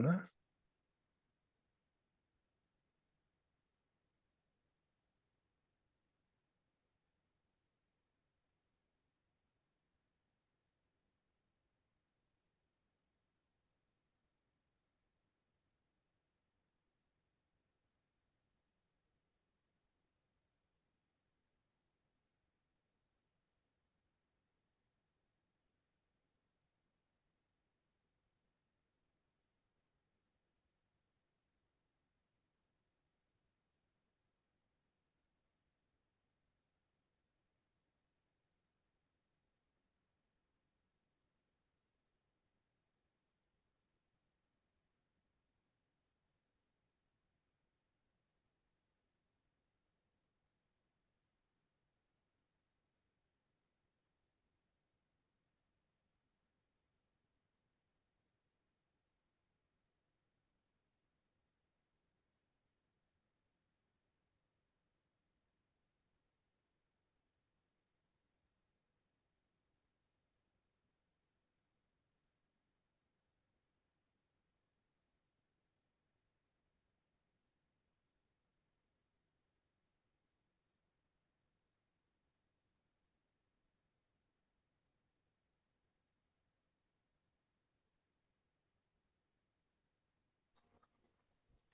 know?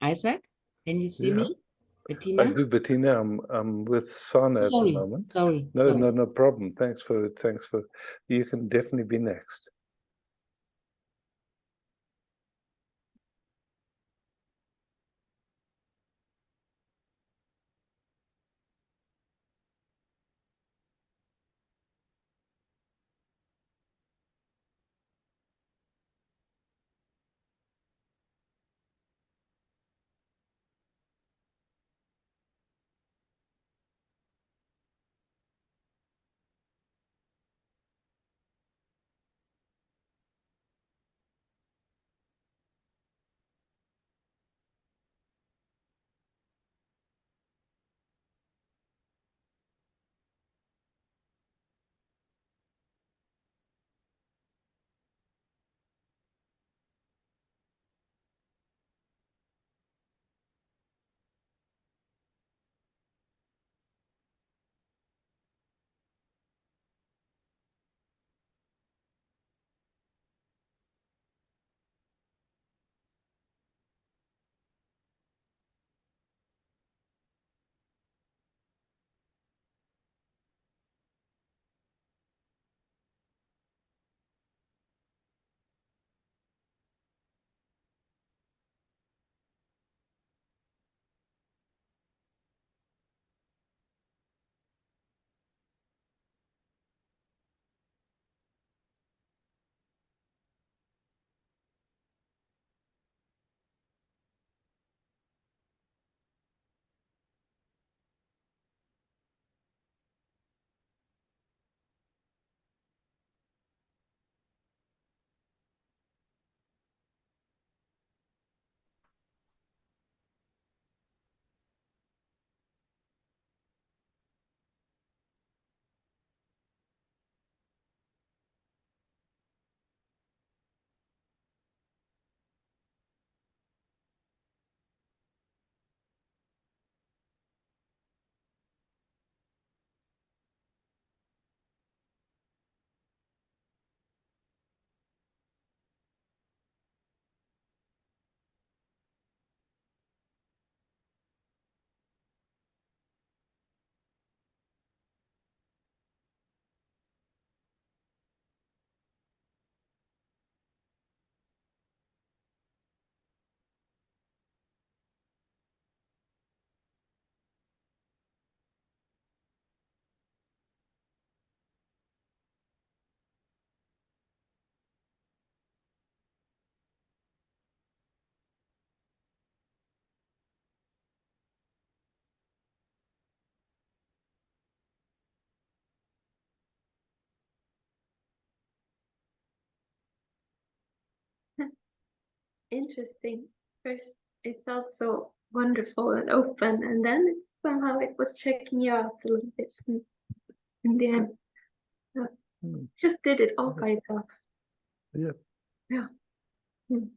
Isaac, can you see Yeah. me? Bettina? I do, Bettina. I'm with Sana at the Sorry, moment. sorry, No, sorry. no problem. Thanks for. You can definitely be next. Interesting. First, it felt so wonderful and open, and then somehow it was checking you out a little bit in the end. Just did it all by itself. Yeah. Yeah. Mm.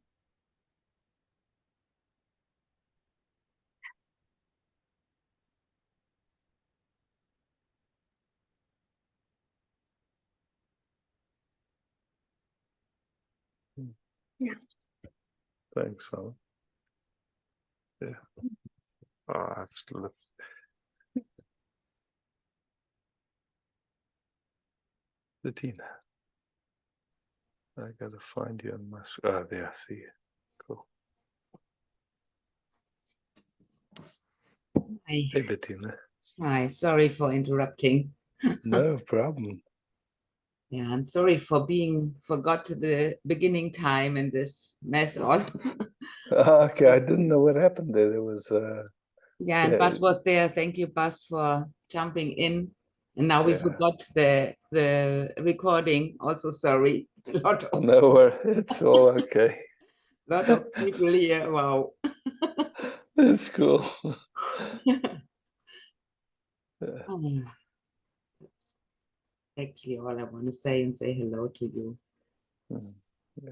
Thanks, Alan. Yeah. Oh, I have to look. Bettina. I gotta find you on my. There, I see you. Cool. Hi. Hey, Bettina. Hi. Sorry for interrupting. No problem. Yeah, I'm sorry for forgot the beginning time and this mess all. Okay, I didn't know what happened there. There was. Yeah, and Yeah, Buzz was there. Thank you, Buzz, for jumping in. And now we yeah. forgot the recording. Also, sorry. A lot of No, it's all okay. people here. Wow. It's cool. Yeah. That's actually all I want to say and say hello to you. Yeah.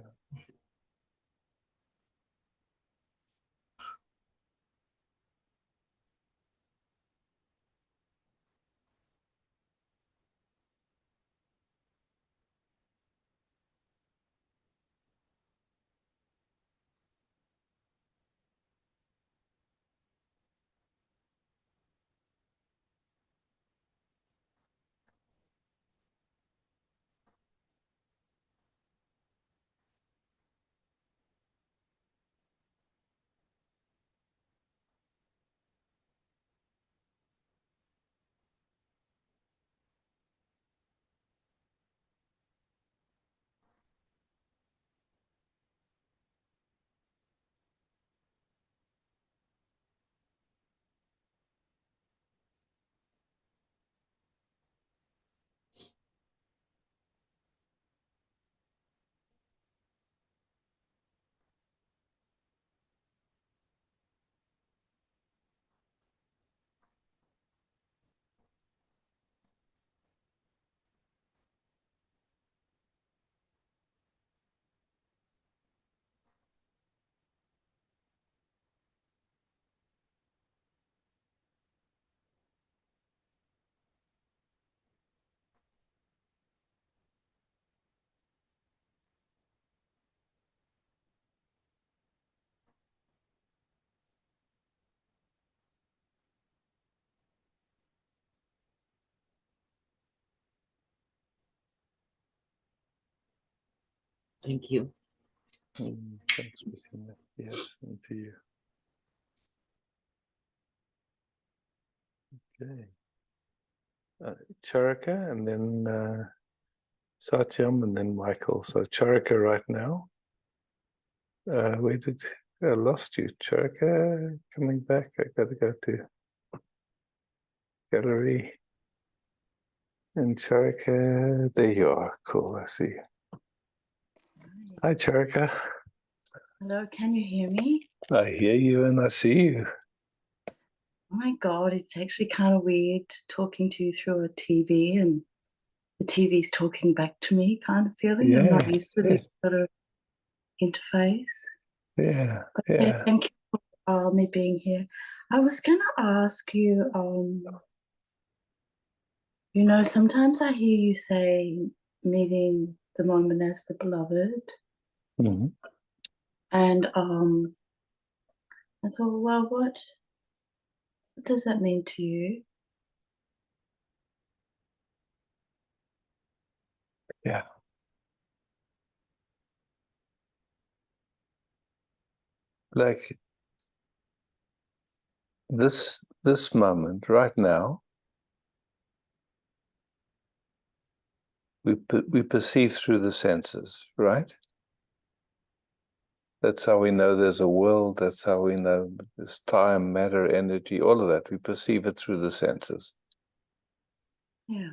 Thank you. Thanks, Bettina. Yes, and to you. Okay. Charika, and then Satyam, and then Michael. So Charika right now. Where did I lost you? Charika coming back. I gotta go to gallery. And Charika, there you are. Cool, I see you. Hi, Charika. Hello, can you hear me? I hear you and I see you. Oh my God, it's actually kind of weird talking to you through a TV and the TV's talking back to me kind of feeling. Yeah, I'm not used to this sort of interface. yeah, But yeah. thank you for me being here. I was going to ask you, sometimes I hear you say meeting the moment as the beloved. Mm-hmm. And I thought, well, what does that mean to you? Yeah. Like this moment right now, we perceive through the senses, right? That's how we know there's a world. That's how we know there's time, matter, energy, all of that. We perceive it through the senses. Yeah.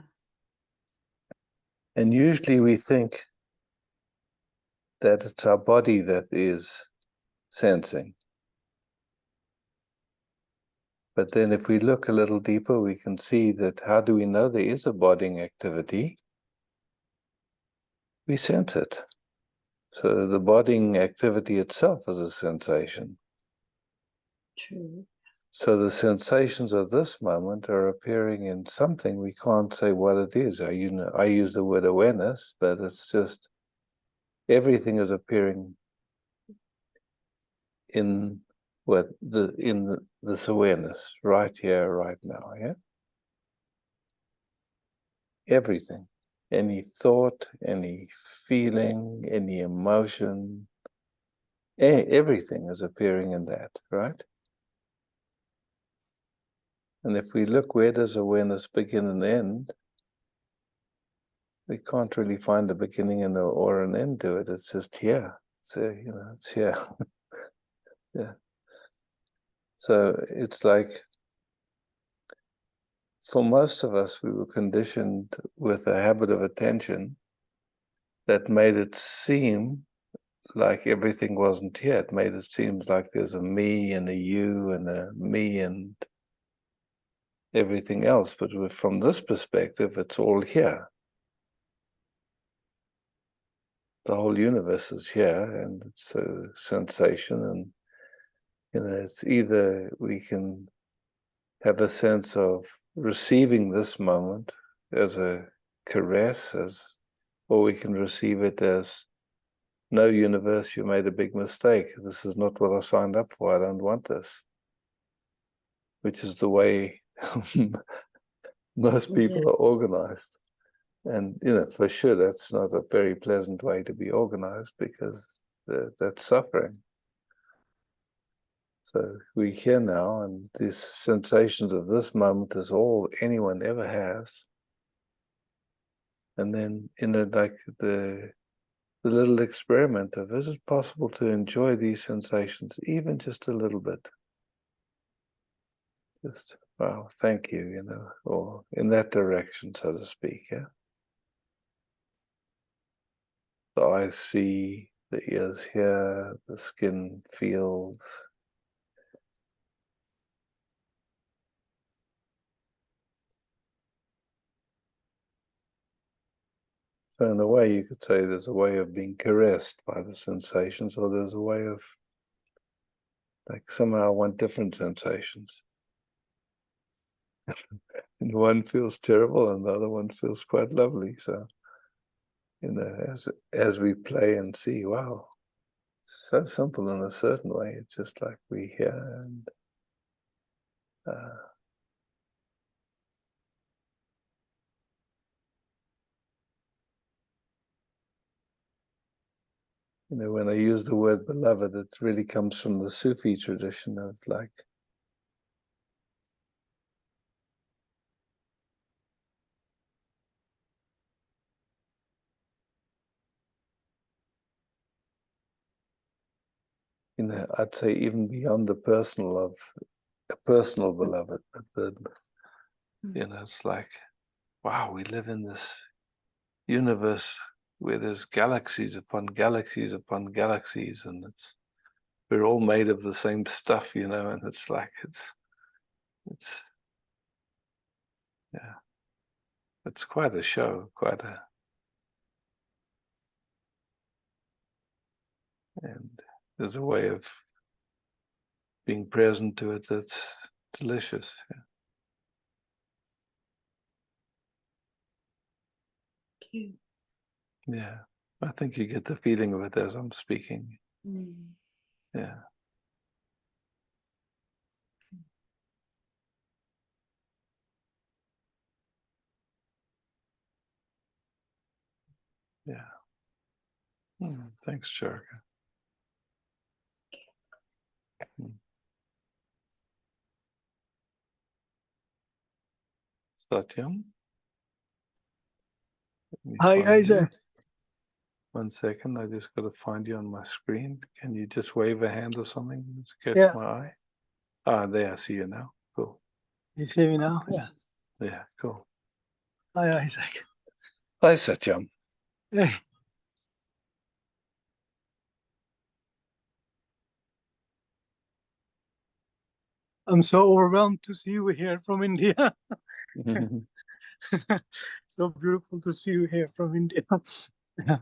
And usually we think that it's our body that is sensing. But then if we look a little deeper, we can see that how do we know there is a bodying activity? We sense it. So the bodying activity itself is a sensation. True. So the sensations of this moment are appearing in something we can't say what it is. I use the word awareness, but it's just everything is appearing in this awareness right here, right now. Yeah, everything, any thought, any feeling, any emotion, everything is appearing in that, right? And if we look, where does awareness begin and end? We can't really find a beginning or an end to it. It's just here. So, it's here. Yeah. So it's like, for most of us, we were conditioned with a habit of attention that made it seem like everything wasn't here. It made it seem like there's a me and a you and a me and everything else. But from this perspective, it's all here. The whole universe is here, and it's a sensation. And it's either we can have a sense of receiving this moment as a caress, or we can receive it as, no, universe, you made a big mistake. This is not what I signed up for. I don't want this. Which is the way most people are organized. And, for sure, that's not a very pleasant way to be organized, because that's suffering. So we're here now, and these sensations of this moment is all anyone ever has. And then, like the little experiment of, is it possible to enjoy these sensations even just a little bit? Just, wow, thank you, or in that direction, so to speak, yeah? The eyes see, the ears hear, the skin feels. So in a way, you could say there's a way of being caressed by the sensations, or there's a way of, like, somehow I want different sensations. And one feels terrible and the other one feels quite lovely. So, as we play and see, wow, it's so simple in a certain way. It's just like we hear and when I use the word beloved, it really comes from the Sufi tradition of, like, I'd say even beyond the personal, of a personal beloved. But it's like, wow, we live in this universe where there's galaxies upon galaxies upon galaxies, and we're all made of the same stuff, and it's like, it's yeah, it's quite a show, and there's a way of being present to it that's delicious. Cute. Yeah, I think you get the feeling of it as I'm speaking. Mm. Yeah. Yeah. Thanks, Sharka. Satyam? Hi, Isaac. 1 second, I just got to find you on my screen. Can you just wave a hand or something to catch Yeah. my eye? Ah, there, I see you now. Cool. You see me now? Yeah. Yeah, cool. Hi, Isaac. Hi, Satyam. Hey. I'm so overwhelmed to see you here from India. So beautiful to see you here from India. Yeah.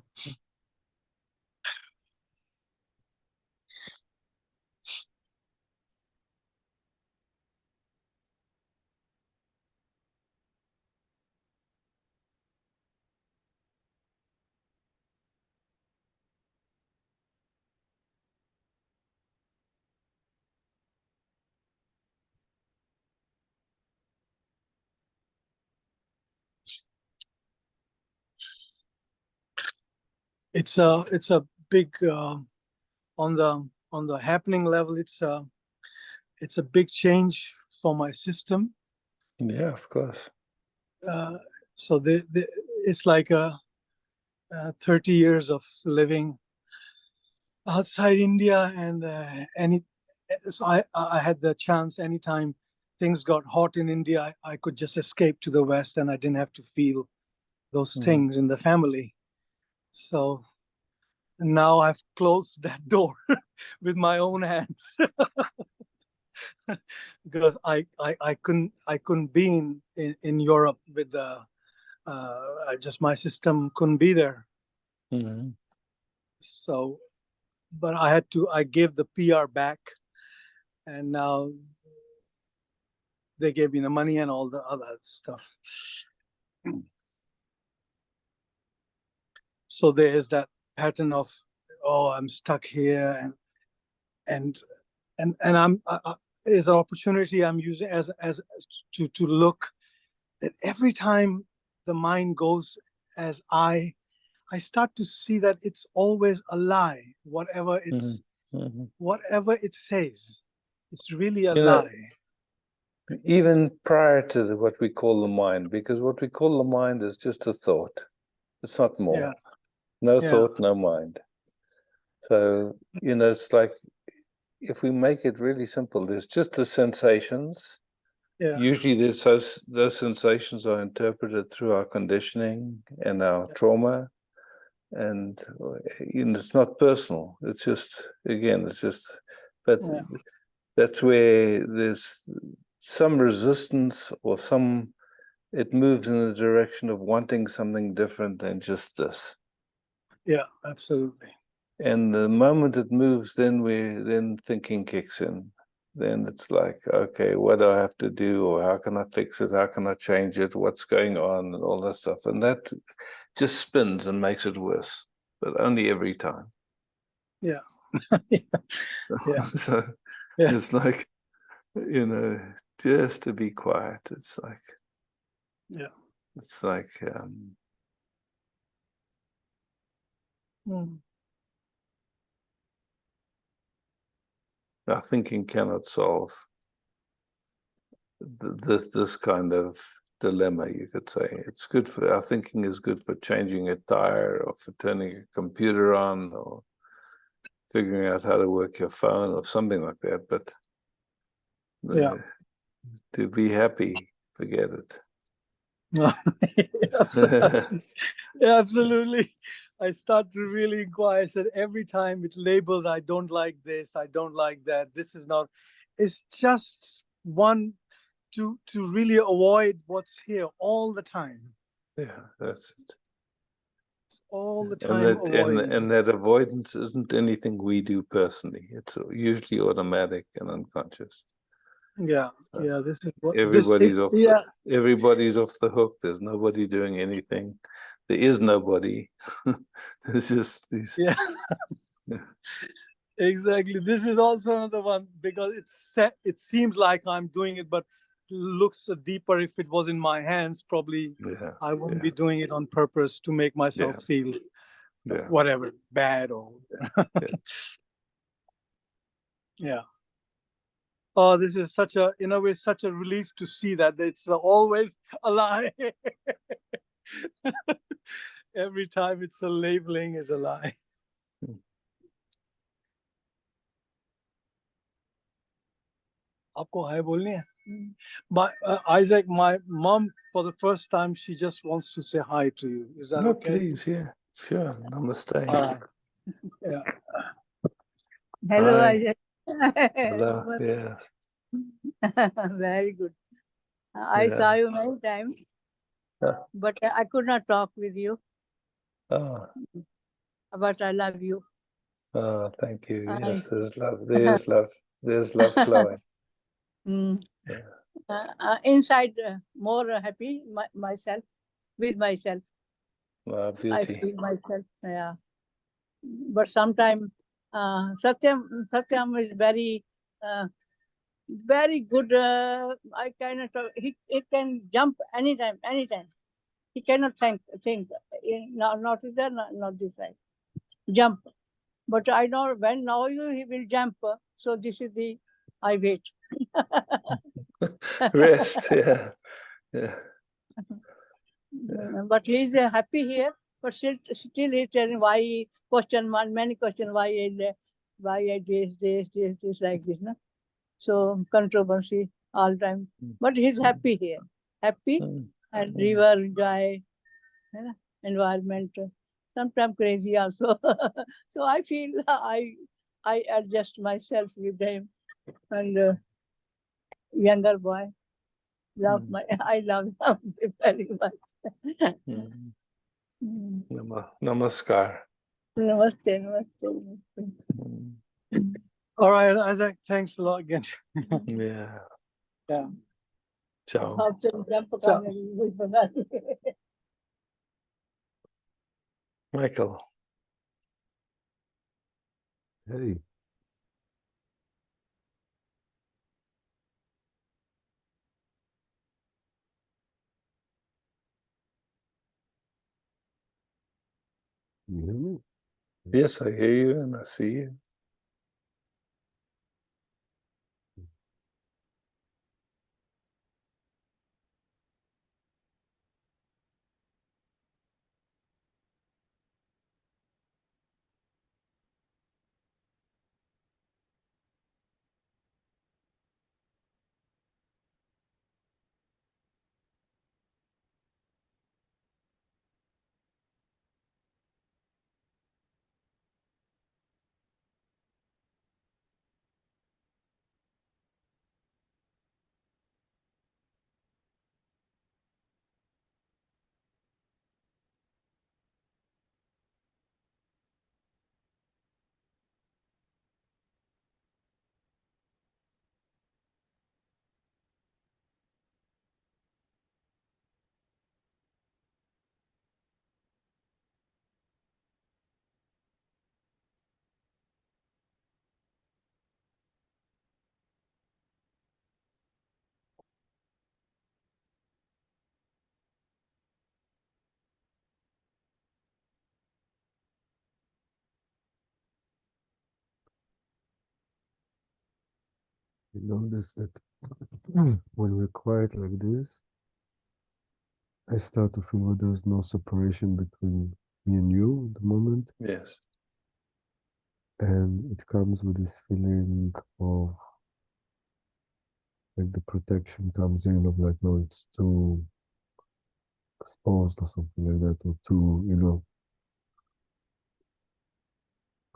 it's a big on the happening level. It's a big change for my system. Yeah, of course. So it's like 30 years of living outside India, and so I had the chance anytime things got hot in India, I could just escape to the West, and I didn't have to feel those things in the family. So now I've closed that door with my own hands because I couldn't be in Europe with the my system couldn't be there. Mm-hmm. So, but I gave the PR back, and now they gave me the money and all the other stuff. So there is that pattern of, oh, I'm stuck here, and I'm is an opportunity I'm using as to look that every time the mind goes as I start to see that it's always a lie, whatever it says, it's really a lie. Even prior to what we call the mind, because what we call the mind is just a thought. It's not more. Yeah. No Yeah. thought, no mind. So, it's like, if we make it really simple, there's just the sensations. Yeah. Usually those sensations are interpreted through our conditioning and our trauma. And it's not personal. It's just, but that's where there's some resistance, or it moves in the direction of wanting something different than just this. Yeah, absolutely. And the moment it moves, then thinking kicks in. Then it's like, okay, what do I have to do? Or how can I fix it? How can I change it? What's going on? And all that stuff. And that just spins and makes it worse, but only every time. Yeah. Yeah. So it's like, just to be quiet. It's like, it's like, our thinking cannot solve this kind of dilemma, you could say. It's good for, our thinking is good for changing a tire, or for turning a computer on, or figuring out how to work your phone, or something like that. But to be happy, forget it. Absolutely. Absolutely. I start to really inquire. I said, every time it labels, I don't like this, I don't like that, this is not, it's just one to really avoid what's here all the time. Yeah, that's it. It's all the time avoiding. And that avoidance isn't anything we do personally. It's usually automatic and unconscious. Yeah, So yeah. This is what everybody's off the hook. There's nobody doing anything. There is nobody. There's just these. Yeah. Exactly. This is also another one, because it seems like I'm doing it, but looks deeper. If it was in my hands, probably I wouldn't be doing it on purpose to make myself feel whatever, bad or yeah. Oh, this is in a way, such a relief to see that it's always a lie. Every time it's a labeling is a lie. आपको हाय बोलनी है? Isaac, my mom, for the first time, she just wants to say hi to you. Is that okay? Please, yeah, sure. Namaste. Yeah. Hello, Hi. Isaac. Hello. Yeah. Very good. I saw you many times, but I could not talk with you. But I love you. Oh, thank you. Yes, there's love. There's love. There's love flowing. Inside, more happy myself, with myself. Beauty. I feel myself, yeah. But sometimes Satyam is very good. I cannot. He can jump anytime. He cannot think. Not this side, not this side. jump. But I know when now he will jump. So this is the, I wait. Rest, yeah. Yeah. But he is happy here. But still he telling why he question many question why I this like this, no? So controversy all time. But he's happy here, happy and river enjoy, you know, environment. Sometimes crazy also. So I feel I adjust myself with him and younger boy. Love my I love him very much. Namaskar. Namaste, namaste, namaste. All right, Isaac, thanks a lot again. Yeah. Yeah. Ciao. Ciao. Michael. Hey. You hear me? Yes, I hear you and I see you. You notice that when we're quiet like this, I start to feel that there's no separation between me and you at the moment. Yes. And it comes with this feeling of like the protection comes in of like, no, it's too exposed or something like that, or too,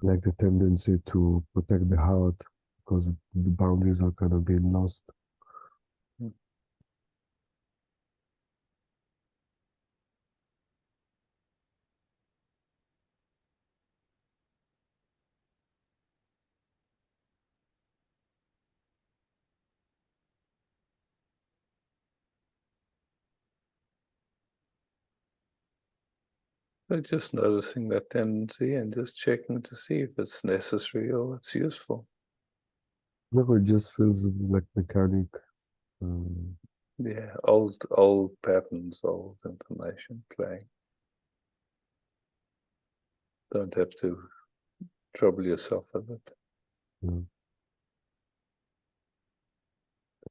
like the tendency to protect the heart because the boundaries are kind of being lost. So just noticing that tendency and just checking to see if it's necessary or it's useful. Never just feels like mechanic. Yeah, old patterns, old information playing. Don't have to trouble yourself with it. Yeah.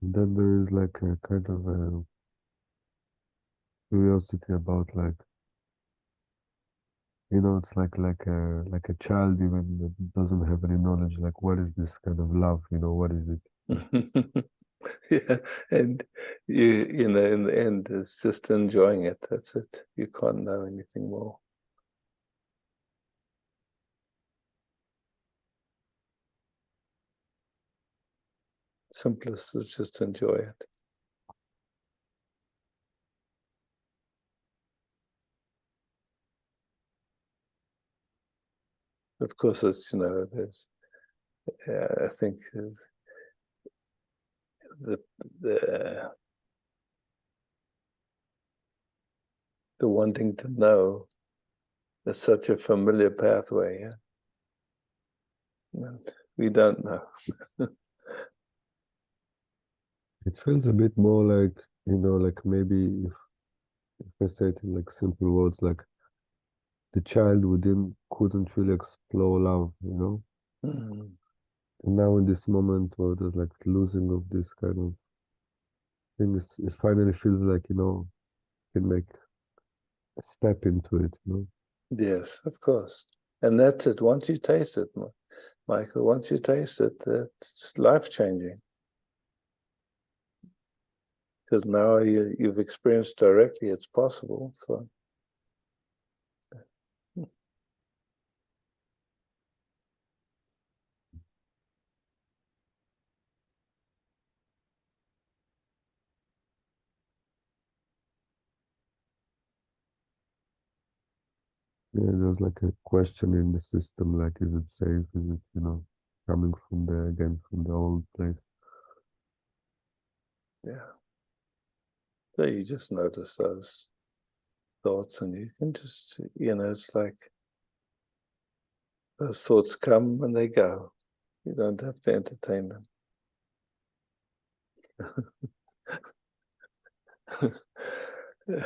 And then there is like a kind of a curiosity about like, it's like a child even that doesn't have any knowledge, like what is this kind of love, what is it? Yeah, and you know, in the end, it's just enjoying it. That's it. You can't know anything more. Simplest is just enjoy it. Of course, it's there's. I think the the the wanting to know is such a familiar pathway. Yeah, and we don't know. It feels a bit more like, like maybe if I say it in like simple words, like the child within couldn't really explore love, you know. Mm. And now in this moment where there's like losing of this kind of thing, it finally feels like, you know, you can make a step into it, you know. Yes, of course. And that's it. Once you taste it, Michael, once you taste it, it's life-changing. Because now you've experienced directly it's possible. So Yeah, there's like a question in the system, like, is it safe? Is it, you know, coming from there again, from the old place? yeah. So you just notice those thoughts and you can just, you know, it's like those thoughts come and they go. You don't have to entertain them. Yeah.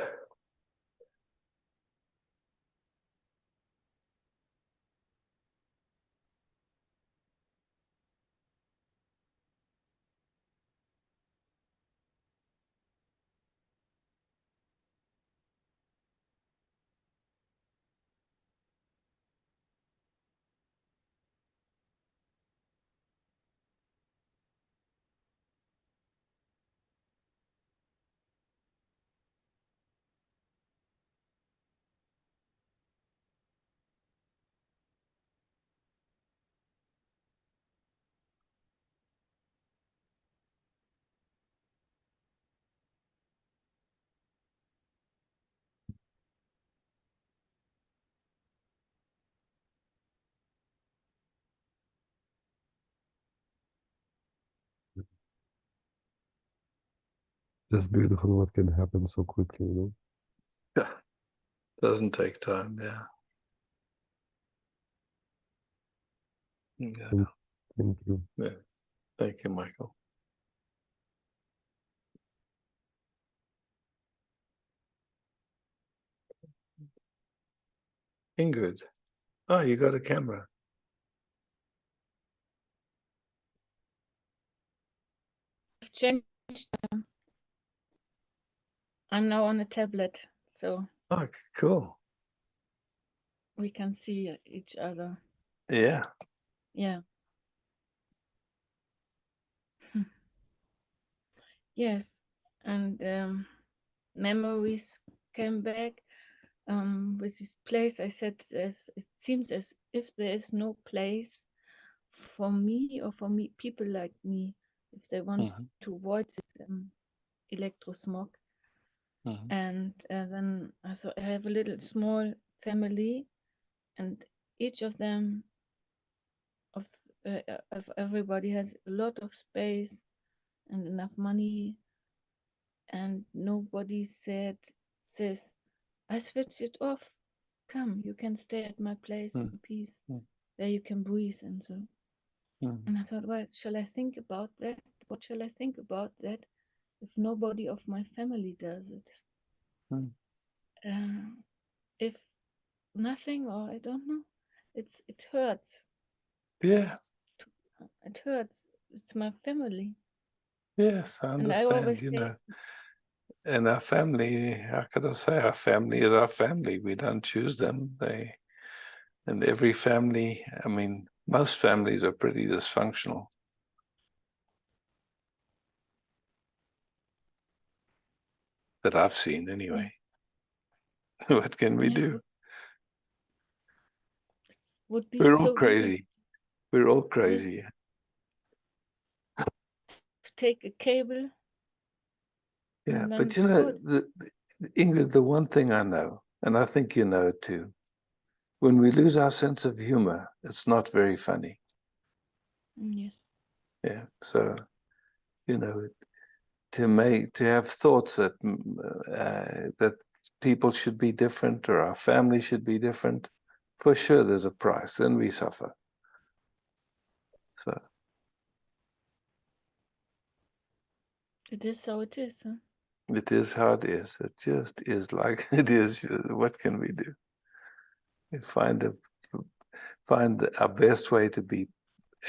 Just beautiful what can happen so quickly, you know. Yeah. Doesn't take time, yeah. Yeah. Thank you. Yeah. Thank you, Michael. Ingrid. Oh, you got a camera. I've changed. I'm now on a tablet, so Oh, cool. we can see each other. Yeah. Yeah. Yes. And memories came back with this place. I said, it seems as if there is no place for me or for me people like me if they want to avoid this electro smog. And then I thought I have a little small family, and each of them of everybody has a lot of space and enough money, and nobody says I switched it off. Come, you can stay at my place in peace. There you can breathe and so. And I thought, well, shall I think about that? What shall I think about that if nobody of my family does it? If nothing, or I don't know, it hurts. Yeah. It hurts. It's my family. Yes, I And I understand, always you say, know. And our family, how could I say, our family is our family. We don't choose them. And every family, I mean, most families are pretty dysfunctional. That I've seen anyway. What can we do? would be We're all so easy crazy. We're all yes, crazy. to take a cable Yeah, and then but you it's know, good. Ingrid, the one thing I know, and I think you know it too, when we lose our sense of humor, it's not very funny. Yes. Yeah, so, you know, to have thoughts that that people should be different or our family should be different, for sure there's a price and we suffer. So It is how it is, huh? it is how it is. It just is like it is. What can we do? We find our best way to be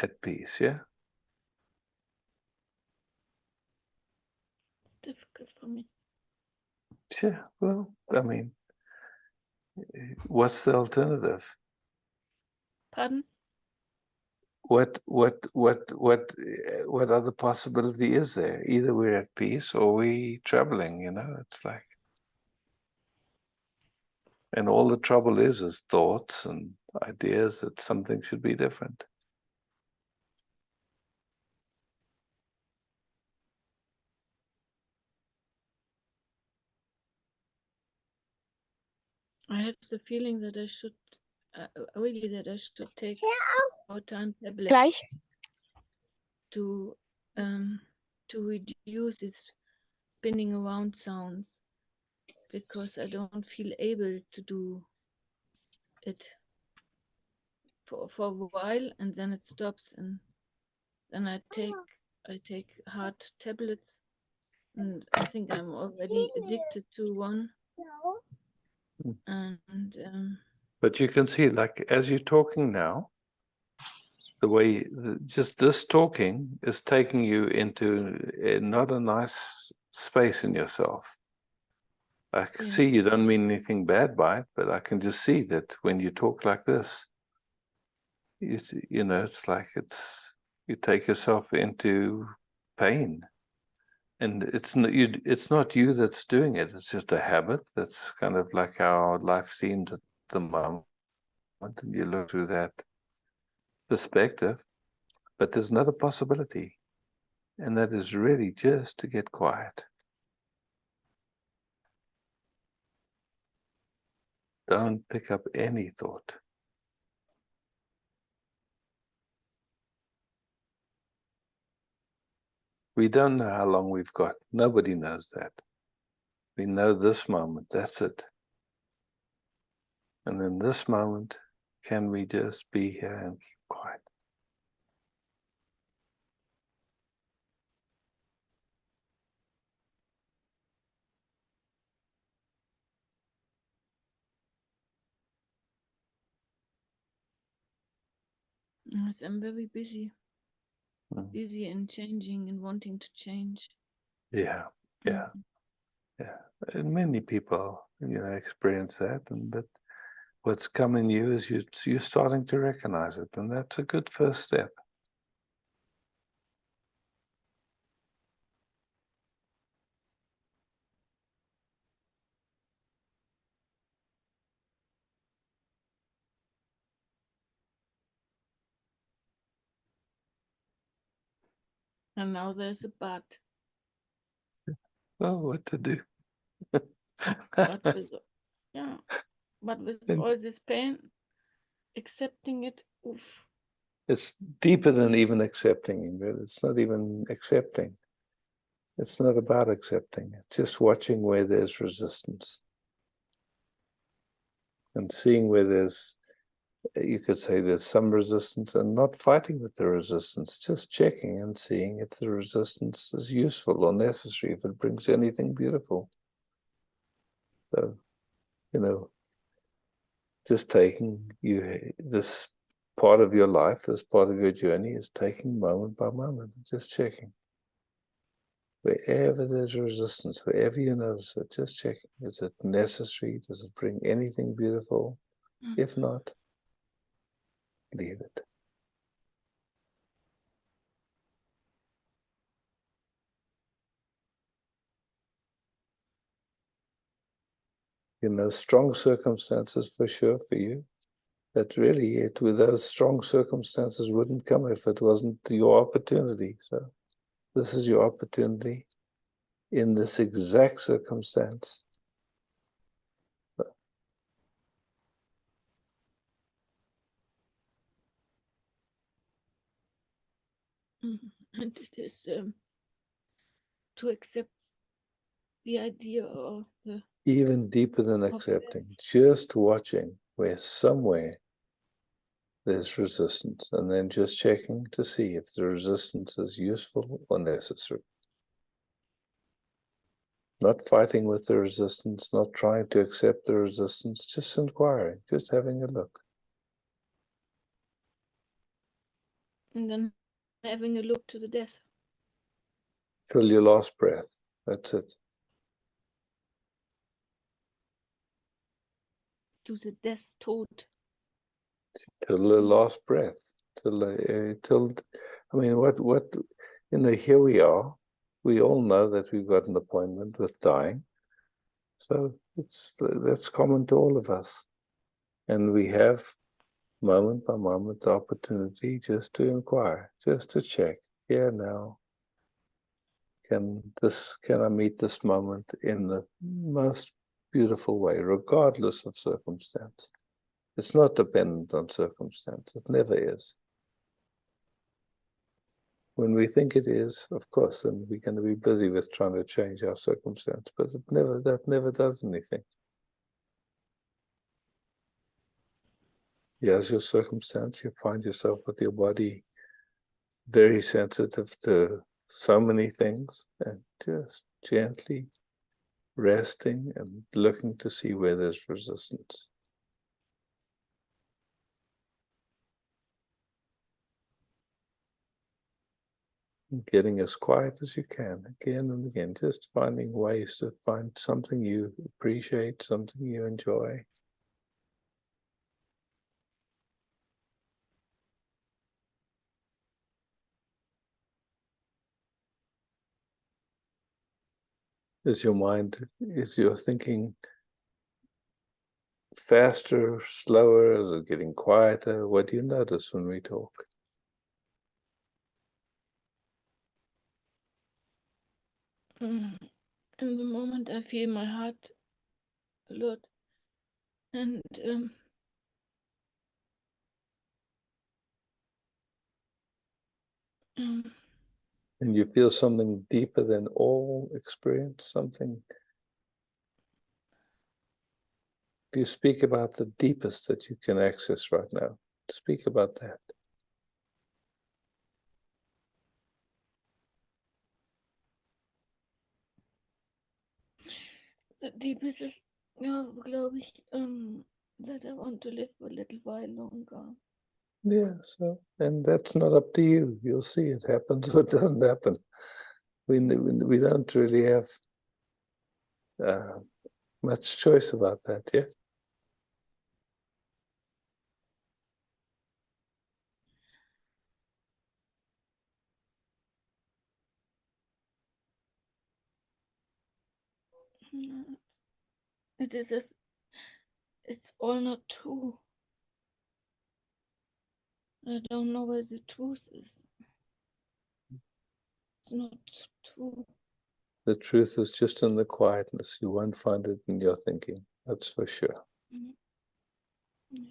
at peace, yeah? It's difficult for me. Yeah, well, I mean, what's the alternative? Pardon? What other possibility is there? Either we're at peace or we troubling, you know, it's like, and all the trouble is thoughts and ideas that something should be different. I have the feeling that I should really take more time tablet to reduce this spinning around sounds, because I don't feel able to do it for a while, and then it stops, and then I take hard tablets, and I think I'm already addicted to one. And But you can see, like, as you're talking now, the way just this talking is taking you into not a nice space in yourself. I can see you don't mean anything bad by it, but I can just see that when you talk like this, you know, it's like you take yourself into pain, and it's not you that's doing it. It's just a habit. That's kind of like how our life seems at the moment, and you look through that perspective. But there's another possibility, and that is really just to get quiet. Don't pick up any thought. We don't know how long we've got. Nobody knows that. We know this moment, that's it. And in this moment, can we just be here and keep quiet? yes, I'm very busy and changing and wanting to change. Yeah, yeah, yeah. And many people, you know, experience that, but what's come in you is you're starting to recognize it, and that's a good first step. And now there's a but. Well, what to do? But with, yeah, but with all this pain, accepting it, oof. It's deeper than even accepting, but it's not even accepting. It's not about accepting. It's just watching where there's resistance and seeing where there's, you could say there's some resistance, and not fighting with the resistance, just checking and seeing if the resistance is useful or necessary, if it brings anything beautiful. So, you know, just taking this part of your life, this part of your journey is taking moment by moment, just checking. Wherever there's resistance, wherever you notice it, just checking. Is it necessary? Does it bring anything beautiful? If not, leave it. You know, strong circumstances for sure for you. But really, with those strong circumstances wouldn't come if it wasn't your opportunity. So this is your opportunity in this exact circumstance. And it is to accept the idea of the Even deeper than accepting, just watching where somewhere there's resistance, and then just checking to see if the resistance is useful or necessary. Not fighting with the resistance, not trying to accept the resistance, just inquiring, just having a look. And then having a look to the death. Till your last breath. That's it. To the death Tod. Till the last breath. Till I mean, what, here we are. We all know that we've got an appointment with dying. So that's common to all of us. And we have, moment by moment, the opportunity just to inquire, just to check. Here now, can I meet this moment in the most beautiful way, regardless of circumstance? It's not dependent on circumstance. It never is. When we think it is, of course, then we're going to be busy with trying to change our circumstance, but that never does anything. Here's your circumstance. You find yourself with your body very sensitive to so many things, and just gently resting and looking to see where there's resistance. And getting as quiet as you can, again and again, just finding ways to find something you appreciate, something you enjoy. Is your thinking faster, slower? Is it getting quieter? What do you notice when we talk? In the moment I feel my heart a lot. And And you feel something deeper than all experience, something. If you speak about the deepest that you can access right now, speak about that. the deepest is, glaube ich, that I want to live a little while longer. Yeah, so, and that's not up to you. You'll see it happens or it doesn't happen. We don't really have much choice about that, yeah? It is if it's all not true. I don't know where the truth is. It's not true. The truth is just in the quietness. You won't find it in your thinking, that's for sure. Mm. Yes.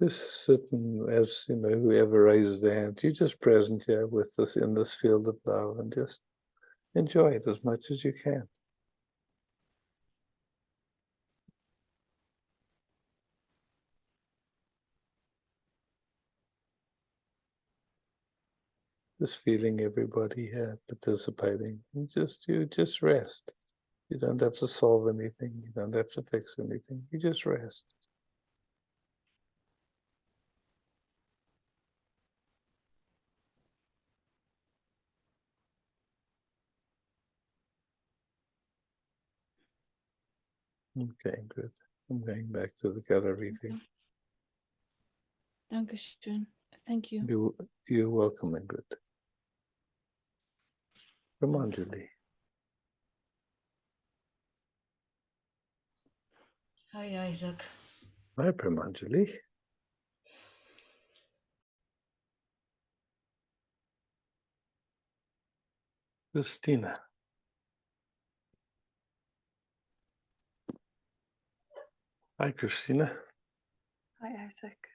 Just sit and, as you know, whoever raises their hand, you're just present here with us in this field of love and just enjoy it as much as you can. Just feeling everybody here participating. You just rest. You don't have to solve anything. You don't have to fix anything. You just rest. Okay, good. I'm going back to the gallery view. Dankeschön. Thank you. You're welcome, Ingrid. Pramanjali. Hi, Isaac. Hi, Pramanjali. Christina. Hi, Christina. Hi, Isaac.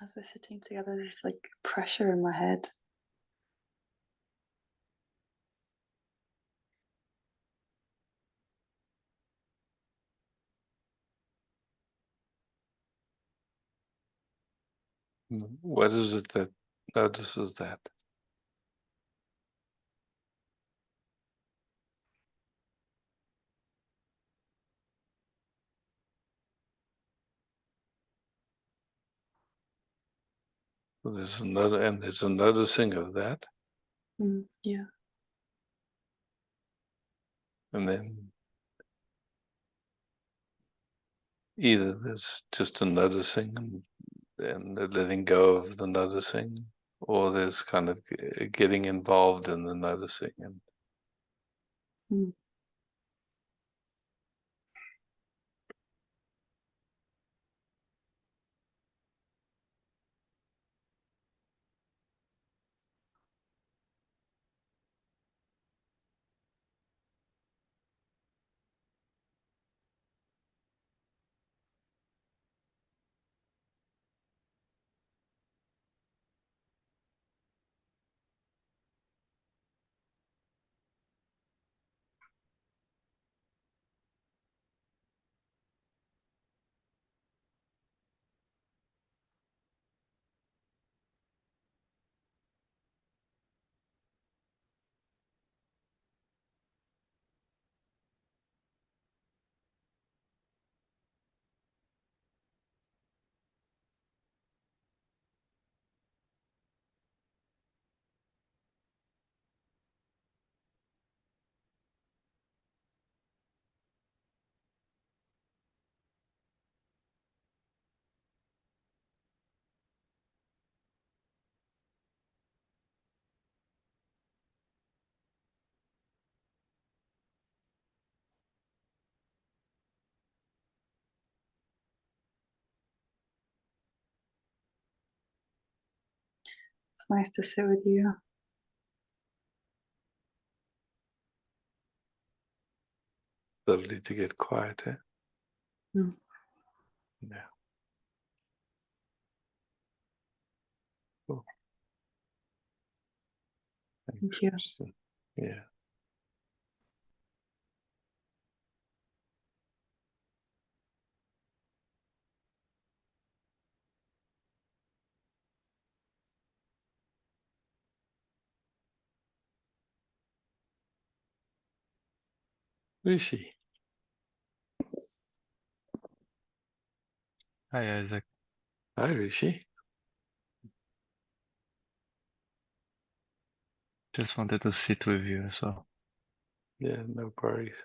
as we're sitting together, there's like pressure in my head. What is it that notices that? There's a noticing of that, Yeah. and then either there's just a noticing and the letting go of the noticing, or there's kind of getting involved in the noticing. And It's nice to sit with you. lovely to get quieter. Mm. Yeah. Cool. Thank you. Yeah. Rishi. Hi, Isaac. Hi, Rishi. Just wanted to sit with you as well. Yeah, no worries.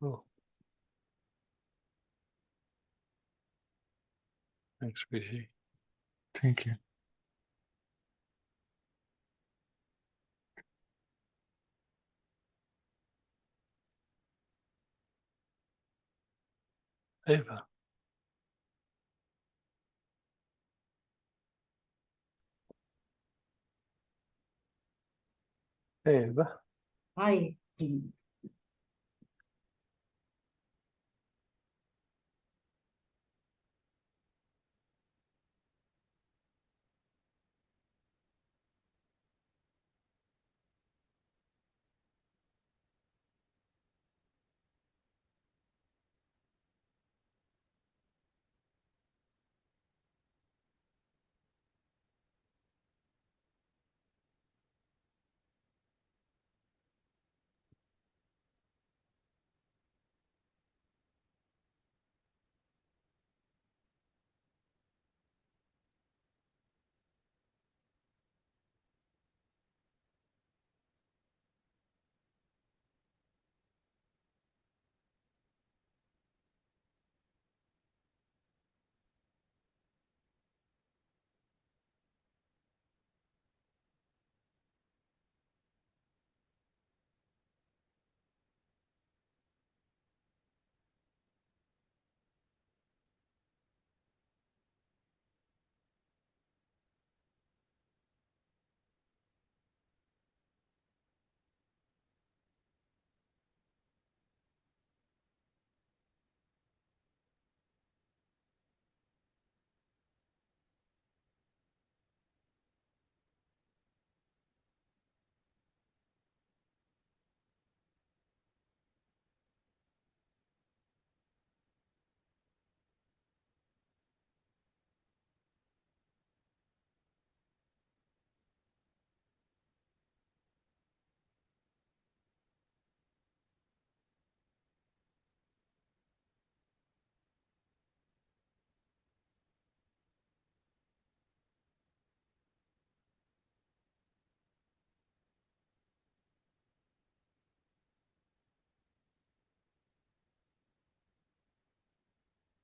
Cool. Thanks, Rishi. Thank you. Eva. Eva. Hi. Hmm.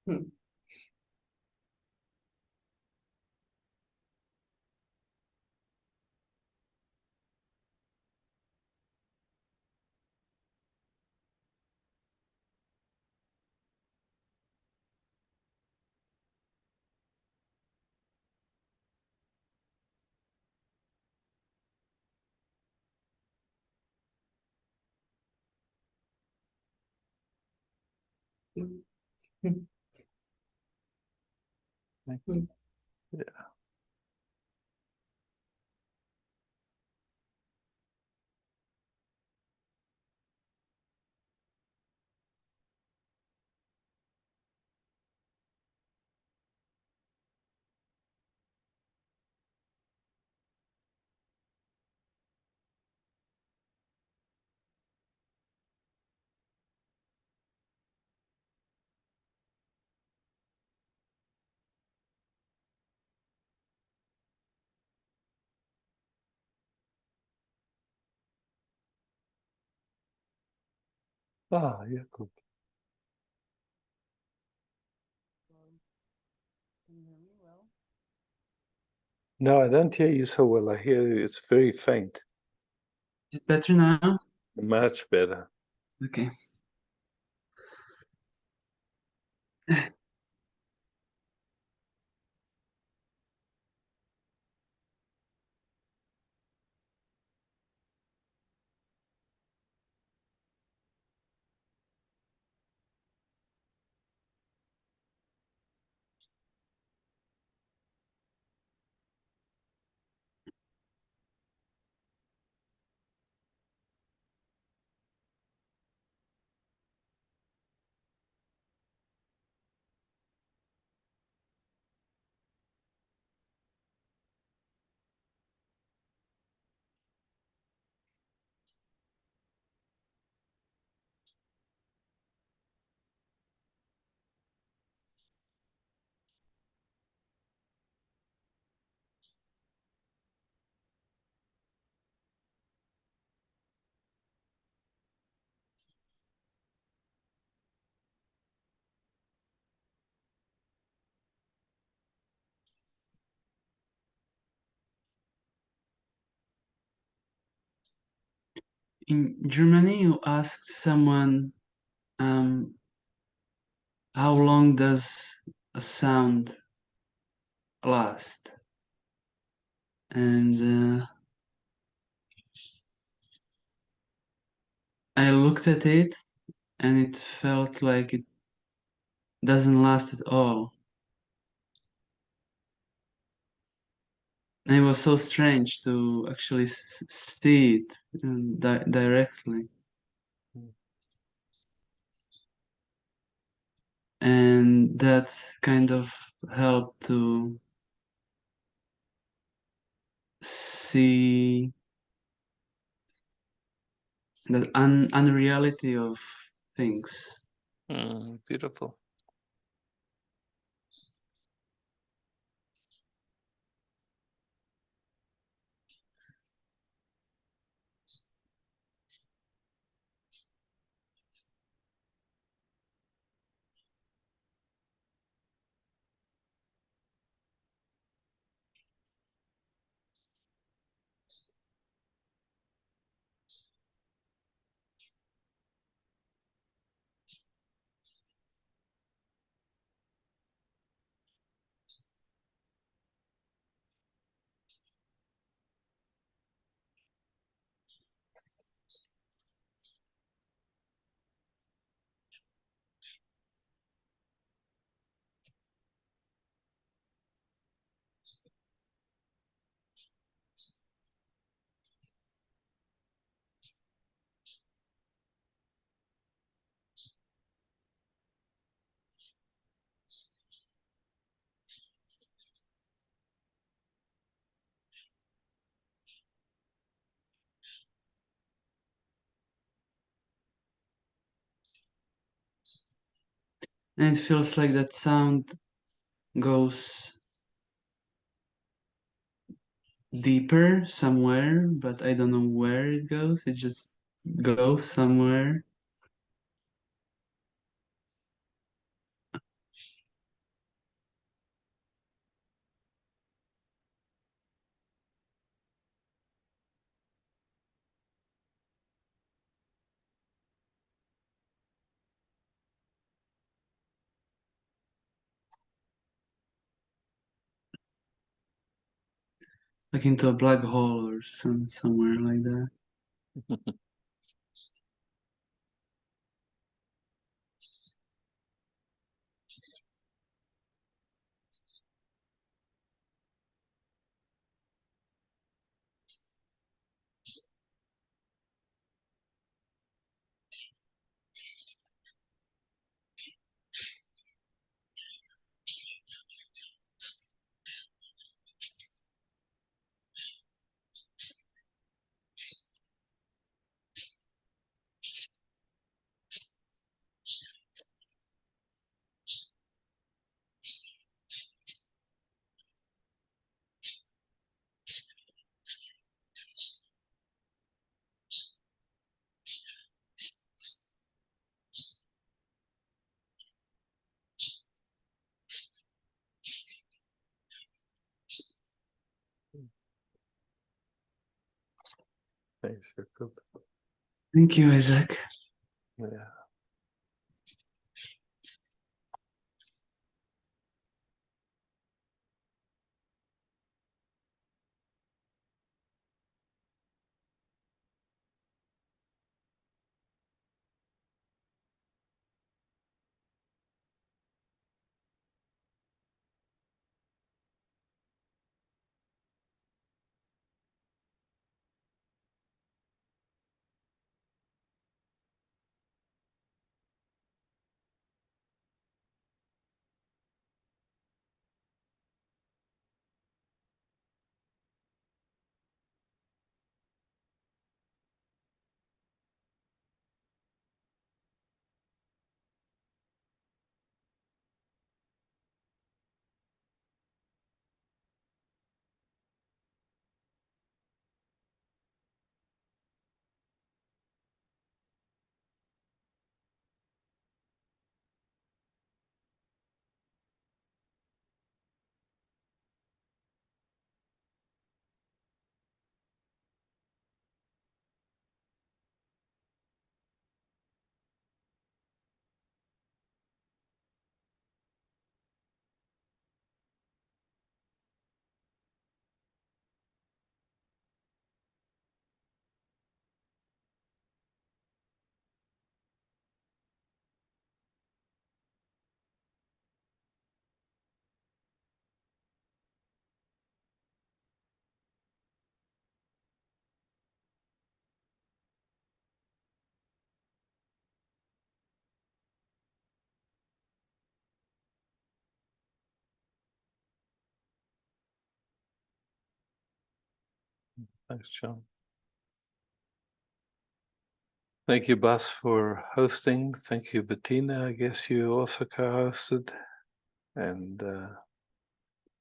Hmm. Hmm. Yeah. Ah, yeah, cool. Can you hear me well? No, I don't hear you so well. I hear you. It's very faint. Is it better now? Much better. Okay. in Germany, you asked someone, how long does a sound last? And I looked at it and it felt like it doesn't last at all. And it was so strange to actually see it directly. And that kind of helped to see the unreality of things. Beautiful. And it feels like that sound goes deeper somewhere, but I don't know where it goes. It just goes somewhere. Like into a black hole or somewhere like that. Thanks, Jacob. Thank you, Isaac. Yeah. Thanks, John. Thank you, Bas, for hosting. Thank you, Bettina. I guess you also co-hosted. And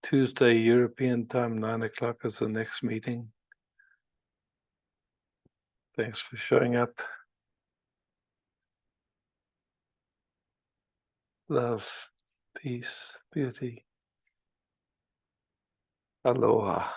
Tuesday, European time, 9 o'clock is the next meeting. Thanks for showing up. Love, peace, beauty. Aloha.